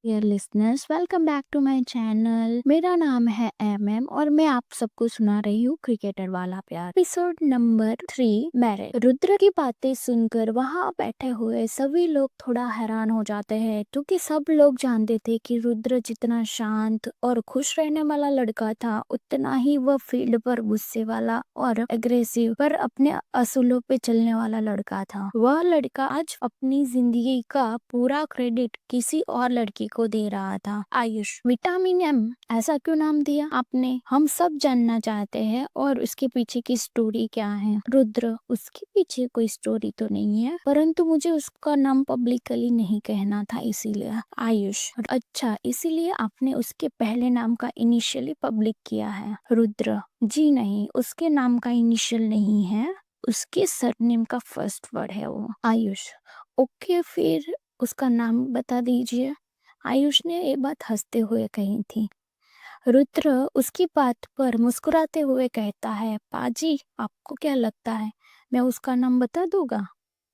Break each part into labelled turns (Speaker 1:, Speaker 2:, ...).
Speaker 1: Dear listeners, welcome back to my channel. मेरा नाम है एमएम और मैं आप सबको सुना रही हूँ क्रिकेटर वाला प्यार, एपिसोड नंबर 3, मैरिज। रुद्र की बातें सुनकर वहाँ बैठे हुए सभी लोग थोड़ा हैरान हो जाते हैं, क्योंकि सब लोग जानते थे कि रुद्र जितना शांत और खुश रहने वाला लड़का था, उतना ही वह फील्ड पर गुस्से वाला और एग्रेसिव पर अपने असूलों पे चलने वाला लड़का था। वह लड़का आज अपनी जिंदगी का पूरा क्रेडिट किसी और लड़की को दे रहा था। आयुष। विटामिन एम ऐसा क्यों नाम दिया आपने, हम सब जानना चाहते हैं। और उसके पीछे की स्टोरी क्या है? रुद्र, उसके पीछे कोई स्टोरी तो नहीं है, परंतु मुझे उसका नाम पब्लिकली नहीं कहना था, इसीलिए। आयुष। अच्छा, इसीलिए आपने उसके पहले नाम का इनिशियली पब्लिक किया है? रुद्र। जी नहीं, उसके नाम का इनिशियल नहीं है, उसके सरनेम का फर्स्ट वर्ड है वो। आयुष। ओके, फिर उसका नाम बता दीजिए। आयुष ने ये बात हंसते हुए कही थी। रुद्र उसकी बात पर मुस्कुराते हुए कहता है, पाजी आपको क्या लगता है मैं उसका नाम बता दूंगा?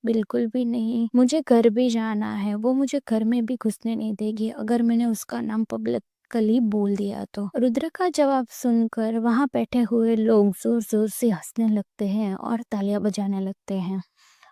Speaker 1: बिल्कुल भी नहीं, मुझे घर भी जाना है, वो मुझे घर में भी घुसने नहीं देगी अगर मैंने उसका नाम पब्लिकली बोल दिया तो। रुद्र का जवाब सुनकर वहां बैठे हुए लोग जोर जोर से हंसने लगते हैं और तालियां बजाने लगते हैं।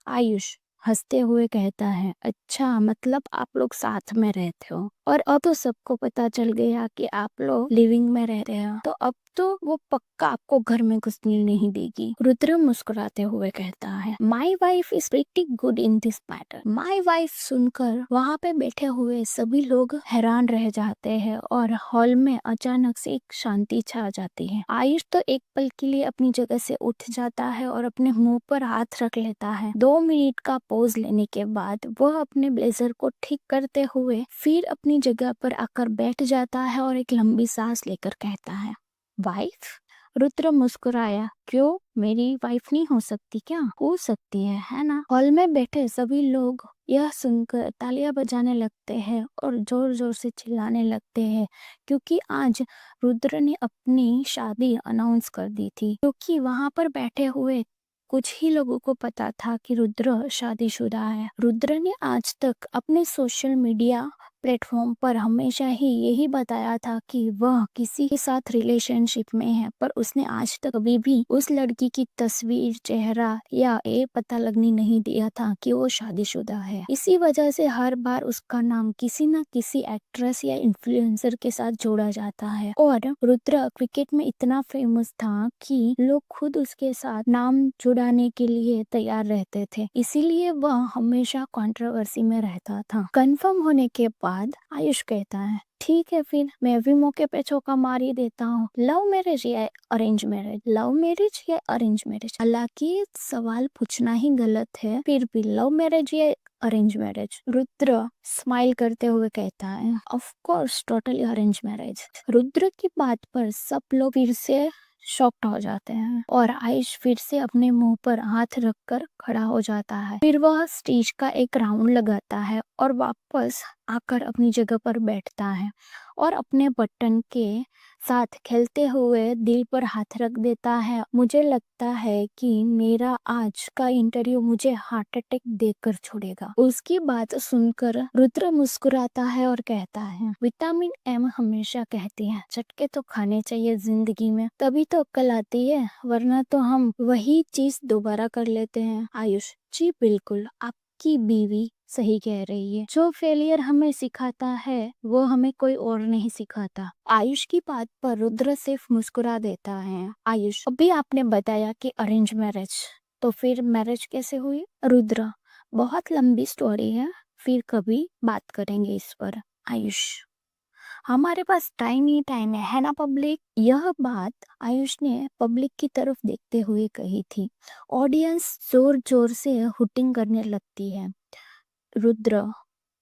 Speaker 1: आयुष हंसते हुए कहता है, अच्छा मतलब आप लोग साथ में रहते हो, और अब तो सबको पता चल गया कि आप लोग लिविंग में रह रहे हो, तो अब तो वो पक्का आपको घर में घुसने नहीं देगी। रुद्र मुस्कुराते हुए कहता है, my wife is pretty good in this matter. My wife सुनकर वहाँ पे बैठे हुए सभी लोग हैरान रह जाते हैं और हॉल में अचानक से एक शांति छा जाती है। आयुष तो एक पल के लिए अपनी जगह से उठ जाता है और अपने मुंह पर हाथ रख लेता है। 2 मिनट का पॉज लेने के बाद वह अपने ब्लेजर को ठीक करते हुए फिर अपनी जगह पर आकर बैठ जाता है और एक लंबी सांस लेकर कहता है, वाइफ? रुद्र मुस्कुराया, क्यों, मेरी वाइफ नहीं हो सकती क्या? हो सकती है ना? हॉल में बैठे सभी लोग यह सुनकर तालियां बजाने लगते हैं और जोर जोर से चिल्लाने लगते हैं, क्योंकि आज रुद्र ने अपनी शादी अनाउंस कर दी थी। क्योंकि वहां पर बैठे हुए कुछ ही लोगों को पता था कि रुद्र शादीशुदा है। रुद्र ने आज तक अपने सोशल मीडिया प्लेटफॉर्म पर हमेशा ही यही बताया था कि वह किसी के साथ रिलेशनशिप में है, पर उसने आज तक कभी भी उस लड़की की तस्वीर, चेहरा या ये पता लगने नहीं दिया था कि वो शादीशुदा है। इसी वजह से हर बार उसका नाम किसी न किसी एक्ट्रेस या इन्फ्लुएंसर के साथ जोड़ा जाता है। और रुद्र क्रिकेट में इतना फेमस था कि लोग खुद उसके साथ नाम जुड़ाने के लिए तैयार रहते थे, इसीलिए वह हमेशा कंट्रोवर्सी में रहता था। कंफर्म होने के बाद आयुष कहता है, ठीक है फिर मैं भी मौके पे चौका मार ही देता हूँ। लव मैरिज या अरेंज मैरिज? लव मैरिज या अरेंज मैरिज? हालांकि सवाल पूछना ही गलत है, फिर भी लव मैरिज या अरेंज मैरिज? रुद्र स्माइल करते हुए कहता है, of course totally arrange marriage. Rudra की बात पर सब लोग फिर से शॉक्ड हो जाते हैं और आयुष फिर से अपने मुंह पर हाथ रखकर खड़ा हो जाता है। फिर वह स्टेज का एक राउंड लगाता है और वापस आकर अपनी जगह पर बैठता है और अपने बटन के साथ खेलते हुए दिल पर हाथ रख देता है। मुझे लगता है कि मेरा आज का इंटरव्यू मुझे हार्ट अटैक देकर छोड़ेगा। उसकी बात सुनकर रुद्र मुस्कुराता है और कहता है, विटामिन एम हमेशा कहती है झटके तो खाने चाहिए जिंदगी में, तभी तो अक्ल आती है, वरना तो हम वही चीज दोबारा कर लेते हैं। आयुष जी बिल्कुल, आपकी बीवी सही कह रही है, जो फेलियर हमें सिखाता है वो हमें कोई और नहीं सिखाता। आयुष की बात पर रुद्र सिर्फ मुस्कुरा देता है। आयुष, अभी आपने बताया कि अरेंज मैरिज, तो फिर मैरिज कैसे हुई? रुद्र, बहुत लंबी स्टोरी है, फिर कभी बात करेंगे इस पर। आयुष, हमारे पास टाइम ही टाइम है ना पब्लिक? यह बात आयुष ने पब्लिक की तरफ देखते हुए कही थी। ऑडियंस जोर जोर से हुटिंग करने लगती है। रुद्र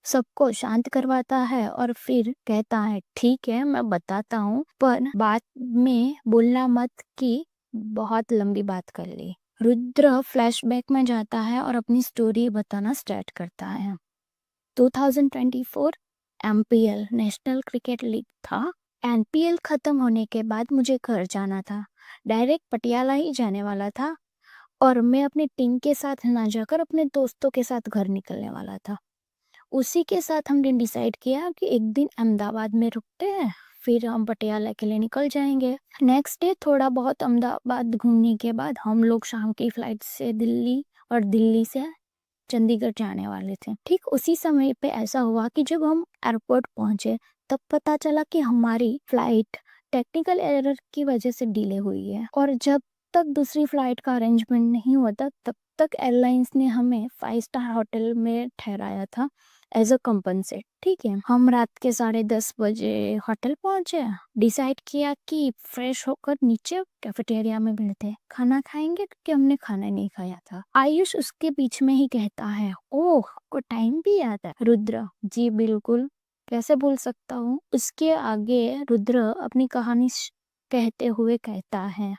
Speaker 1: सबको शांत करवाता है और फिर कहता है, ठीक है मैं बताता हूँ, पर बात में बोलना मत कि बहुत लंबी बात कर ली। रुद्र फ्लैशबैक में जाता है और अपनी स्टोरी बताना स्टार्ट करता है। 2024 एमपीएल नेशनल क्रिकेट लीग था। एनपीएल खत्म होने के बाद मुझे घर जाना था, डायरेक्ट पटियाला ही जाने वाला था, और मैं अपनी टीम के साथ ना जाकर अपने दोस्तों के साथ घर निकलने वाला था। उसी के साथ हमने डिसाइड किया कि एक दिन अहमदाबाद में रुकते हैं, फिर हम पटियाला के लिए निकल जाएंगे। नेक्स्ट डे थोड़ा बहुत अहमदाबाद घूमने के बाद हम लोग शाम की फ्लाइट से दिल्ली और दिल्ली से चंडीगढ़ जाने वाले थे। ठीक उसी समय पे ऐसा हुआ कि जब हम एयरपोर्ट पहुंचे तब पता चला कि हमारी फ्लाइट टेक्निकल एरर की वजह से डिले हुई है, और जब तक दूसरी फ्लाइट का अरेंजमेंट नहीं होता तब तक एयरलाइंस ने हमें 5 स्टार होटल में ठहराया था एज अ कंपनसेट। ठीक है, हम रात के 10:30 बजे होटल पहुंचे। डिसाइड किया कि फ्रेश होकर नीचे कैफेटेरिया में मिलते हैं, खाना खाएंगे, क्योंकि हमने खाना नहीं खाया था। आयुष उसके बीच में ही कहता है, ओह को टाइम भी याद है। रुद्र, जी बिल्कुल, कैसे भूल सकता हूँ। उसके आगे रुद्र अपनी कहानी कहते हुए कहता है,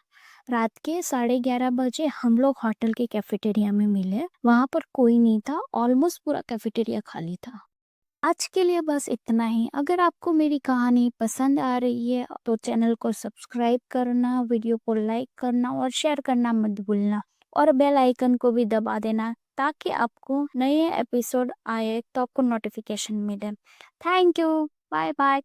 Speaker 1: रात के 11:30 बजे हम लोग होटल के कैफेटेरिया में मिले। वहां पर कोई नहीं था, ऑलमोस्ट पूरा कैफेटेरिया खाली था। आज के लिए बस इतना ही। अगर आपको मेरी कहानी पसंद आ रही है तो चैनल को सब्सक्राइब करना, वीडियो को लाइक करना और शेयर करना मत भूलना, और बेल आइकन को भी दबा देना ताकि आपको नए एपिसोड आए तो आपको नोटिफिकेशन मिले। Thank you, bye bye.